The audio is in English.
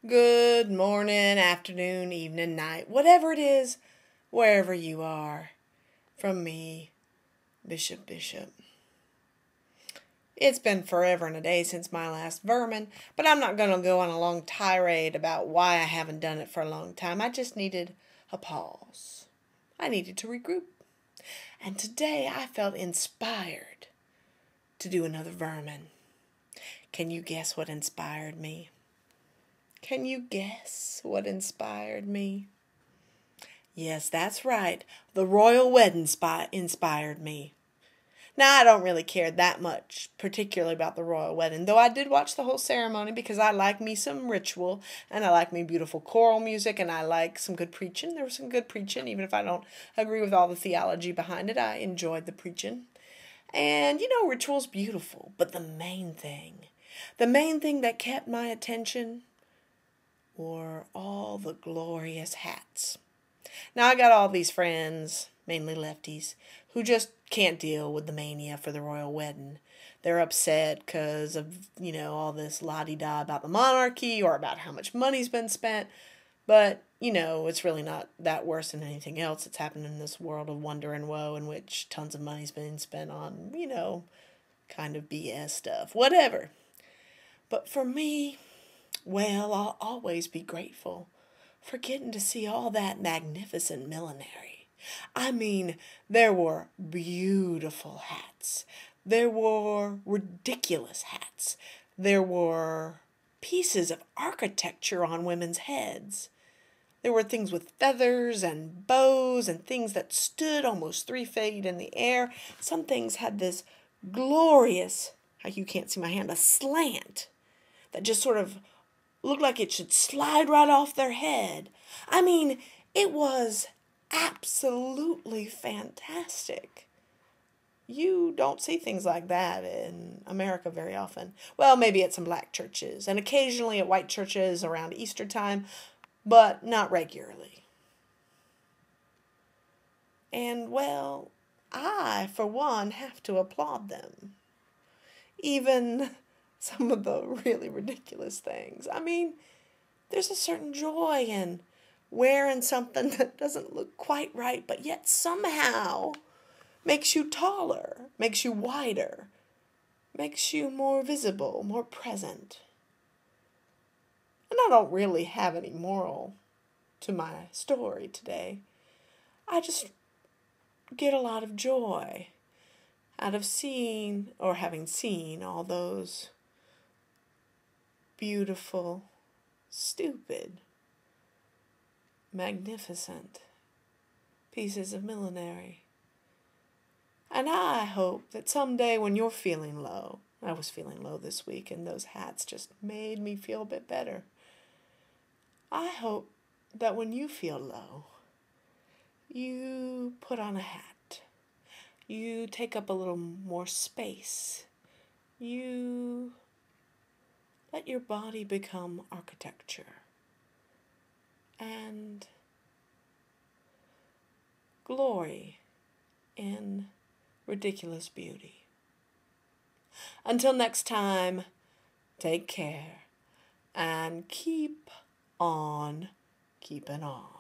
Good morning, afternoon, evening, night, whatever it is, wherever you are. From me, Bishop. It's been forever and a day since my last vermin, but I'm not going to go on a long tirade about why I haven't done it for a long time. I just needed a pause. I needed to regroup. And today I felt inspired to do another vermin. Can you guess what inspired me? Can you guess what inspired me? Yes, that's right. The royal wedding inspired me. Now, I don't really care that much, particularly about the royal wedding, though I did watch the whole ceremony because I like me some ritual, and I like me beautiful choral music, and I like some good preaching. There was some good preaching, even if I don't agree with all the theology behind it. I enjoyed the preaching. And, ritual's beautiful, but the main thing that kept my attention were all the glorious hats. Now, I got all these friends, mainly lefties, who just can't deal with the mania for the royal wedding. They're upset because of, all this la-di-da about the monarchy or about how much money's been spent. But, it's really not that worse than anything else that's happened in this world of wonder and woe in which tons of money's been spent on, kind of BS stuff. Whatever. But for me, well, I'll always be grateful for getting to see all that magnificent millinery. I mean, there were beautiful hats. There were ridiculous hats. There were pieces of architecture on women's heads. There were things with feathers and bows and things that stood almost 3 feet in the air. Some things had this glorious, you can't see my hand, a slant that just sort of looked like it should slide right off their head. I mean, it was absolutely fantastic. You don't see things like that in America very often. Well, maybe at some black churches and occasionally at white churches around Easter time, but not regularly. And, well, I, for one, have to applaud them. Even some of the really ridiculous things. I mean, there's a certain joy in wearing something that doesn't look quite right, but yet somehow makes you taller, makes you wider, makes you more visible, more present. And I don't really have any moral to my story today. I just get a lot of joy out of seeing or having seen all those beautiful, stupid, magnificent pieces of millinery. And I hope that someday when you're feeling low, I was feeling low this week and those hats just made me feel a bit better. I hope that when you feel low, you put on a hat. You take up a little more space. You let your body become architecture and glory in ridiculous beauty. Until next time, take care and keep on keeping on.